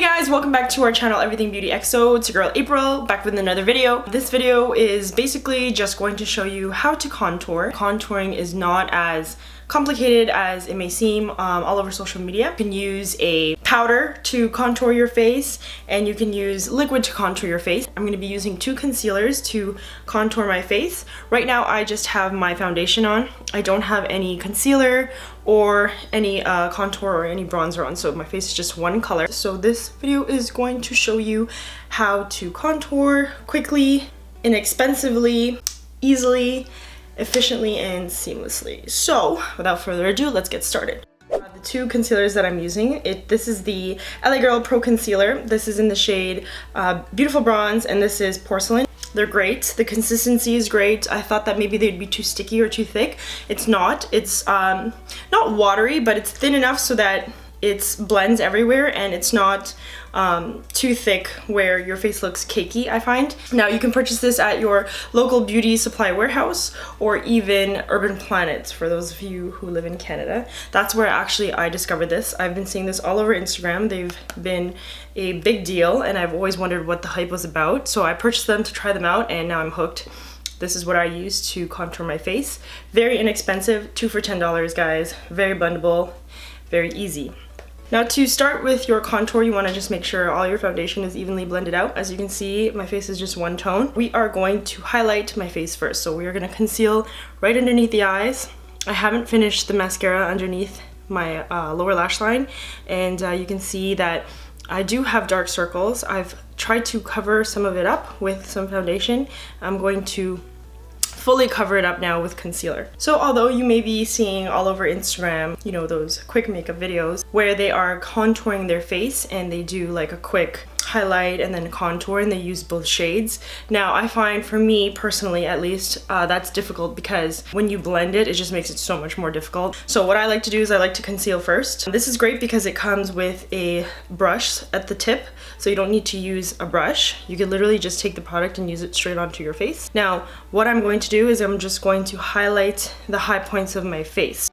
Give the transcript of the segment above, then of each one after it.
Hey guys, welcome back to our channel Everythingbeautyxo. It's your girl April, back with another video. This video is basically just going to show you how to contour. Contouring is not as complicated as it may seem all over social media. You can use a powder to contour your face and you can use liquid to contour your face. I'm going to be using two concealers to contour my face. Right now I just have my foundation on. I don't have any concealer or any contour or any bronzer on, so my face is just one color. So this video is going to show you how to contour quickly, inexpensively, easily, efficiently, and seamlessly. So without further ado, let's get started. The two concealers that I'm using, this is the L.A Girl PRO concealer. This is in the shade Beautiful Bronze, and this is Porcelain. They're great. The consistency is great. I thought that maybe they'd be too sticky or too thick. It's not. It's not watery, but it's thin enough so that it blends everywhere and it's not too thick where your face looks cakey, I find. Now you can purchase this at your local beauty supply warehouse or even Urban Planet for those of you who live in Canada. That's where actually I discovered this. I've been seeing this all over Instagram. They've been a big deal and I've always wondered what the hype was about. So I purchased them to try them out and now I'm hooked. This is what I use to contour my face. Very inexpensive, 2 for $10, guys. Very blendable, very easy. Now to start with your contour, you want to just make sure all your foundation is evenly blended out. As you can see, my face is just one tone. We are going to highlight my face first. So we are going to conceal right underneath the eyes. I haven't finished the mascara underneath my lower lash line, and you can see that I do have dark circles. I've tried to cover some of it up with some foundation. I'm going to fully cover it up now with concealer. So although you may be seeing all over Instagram, you know, those quick makeup videos where they are contouring their face and they do like a quick highlight and then contour and they use both shades. Now I find, for me personally at least, that's difficult because when you blend it, it just makes it so much more difficult. So what I like to do is I like to conceal first. This is great because it comes with a brush at the tip, so you don't need to use a brush. You can literally just take the product and use it straight onto your face. Now what I'm going to do is I'm just going to highlight the high points of my face.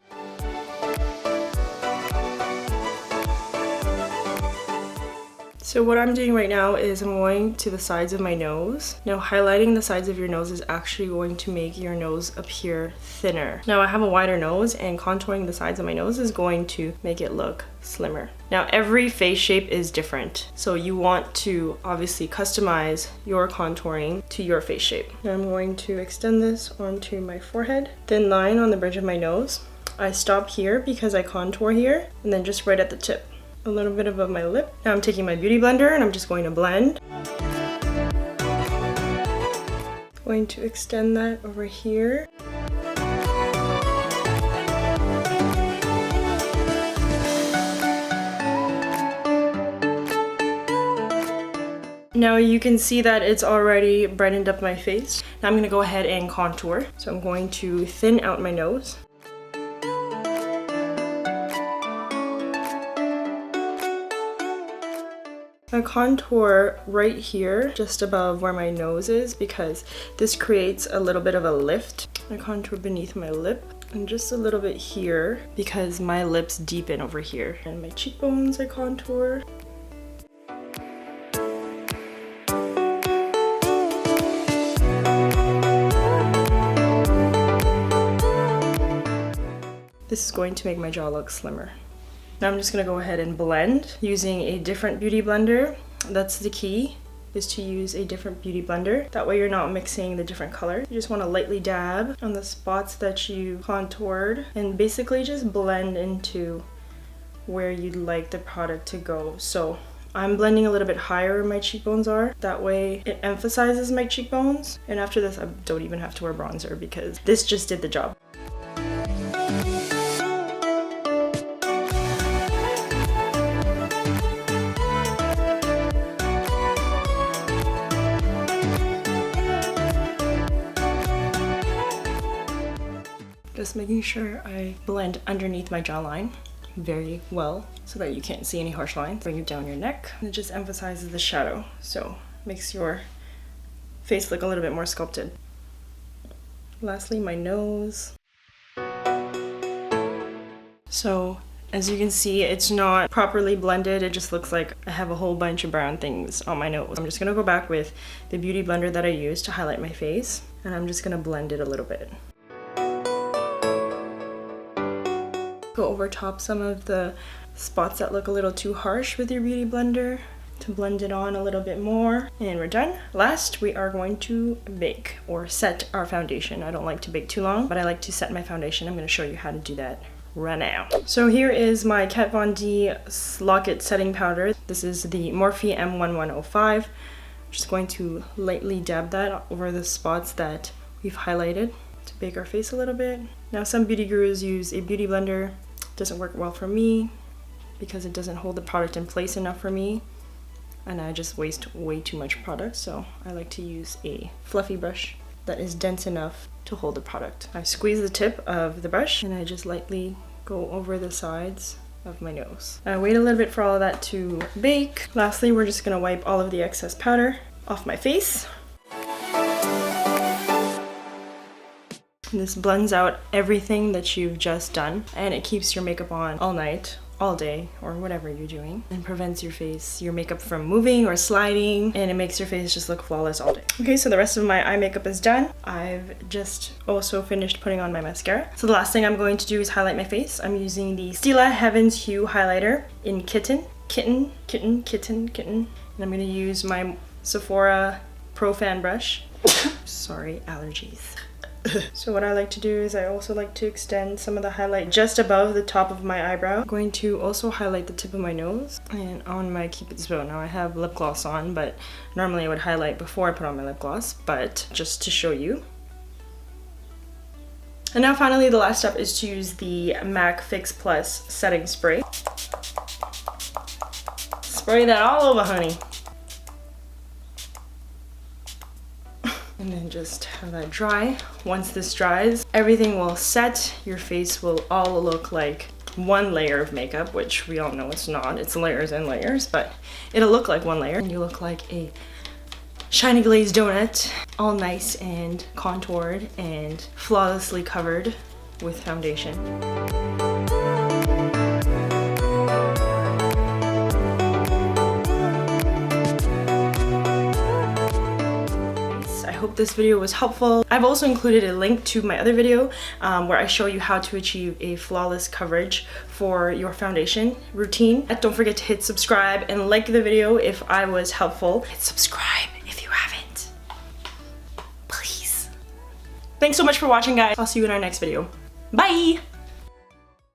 So what I'm doing right now is I'm going to the sides of my nose. Now highlighting the sides of your nose is actually going to make your nose appear thinner. Now I have a wider nose and contouring the sides of my nose is going to make it look slimmer. Now every face shape is different, so you want to obviously customize your contouring to your face shape. Now I'm going to extend this onto my forehead. Thin line on the bridge of my nose. I stop here because I contour here, and then just right at the tip. A little bit above my lip. Now I'm taking my beauty blender and I'm just going to blend. Going to extend that over here. Now you can see that it's already brightened up my face. Now I'm going to go ahead and contour. So I'm going to thin out my nose. I contour right here, just above where my nose is, because this creates a little bit of a lift. I contour beneath my lip and just a little bit here because my lips deepen over here. And my cheekbones I contour. This is going to make my jaw look slimmer. Now I'm just going to go ahead and blend using a different beauty blender. That's the key, is to use a different beauty blender. That way you're not mixing the different colors. You just want to lightly dab on the spots that you contoured and basically just blend into where you'd like the product to go. So I'm blending a little bit higher where my cheekbones are. That way it emphasizes my cheekbones. And after this I don't even have to wear bronzer because this just did the job. Just making sure I blend underneath my jawline very well so that you can't see any harsh lines. Bring it down your neck. And it just emphasizes the shadow, so makes your face look a little bit more sculpted. Lastly, my nose. So As you can see, it's not properly blended. It just looks like I have a whole bunch of brown things on my nose. I'm just gonna go back with the beauty blender that I used to highlight my face, and I'm just gonna blend it a little bit. Go over top some of the spots that look a little too harsh with your beauty blender to blend it on a little bit more, and we're done. Last, we are going to bake or set our foundation. I don't like to bake too long, but I like to set my foundation. I'm going to show you how to do that right now. So here is my Kat Von D Lock-It setting powder. This is the Morphe M1105. Just going to lightly dab that over the spots that we've highlighted to bake our face a little bit. Now, some beauty gurus use a beauty blender. It doesn't work well for me because it doesn't hold the product in place enough for me, and I just waste way too much product, so I like to use a fluffy brush that is dense enough to hold the product. I squeeze the tip of the brush and I just lightly go over the sides of my nose. I wait a little bit for all of that to bake. Lastly, we're just gonna wipe all of the excess powder off my face. And this blends out everything that you've just done, and it keeps your makeup on all night, all day, or whatever you're doing, and prevents your makeup from moving or sliding, and it makes your face just look flawless all day. Okay, so the rest of my eye makeup is done. I've just also finished putting on my mascara. So the last thing I'm going to do is highlight my face. I'm using the Stila Heaven's Hue highlighter in Kitten. And I'm gonna use my Sephora Pro Fan brush. Sorry, allergies. So what I like to do is I also like to extend some of the highlight just above the top of my eyebrow. I'm going to also highlight the tip of my nose and on my Cupid's bow. Now I have lip gloss on, but normally I would highlight before I put on my lip gloss, but just to show you. And now finally the last step is to use the MAC Fix Plus setting spray. Spray that all over, honey. And then just have that dry. Once this dries, everything will set. Your face will all look like one layer of makeup, which we all know it's not. It's layers and layers, but it'll look like one layer. And you look like a shiny glazed donut, all nice and contoured and flawlessly covered with foundation. I hope this video was helpful. I've also included a link to my other video where I show you how to achieve a flawless coverage for your foundation routine. Don't forget to hit subscribe and like the video if I was helpful. Hit subscribe if you haven't. Please. Thanks so much for watching, guys. I'll see you in our next video. Bye!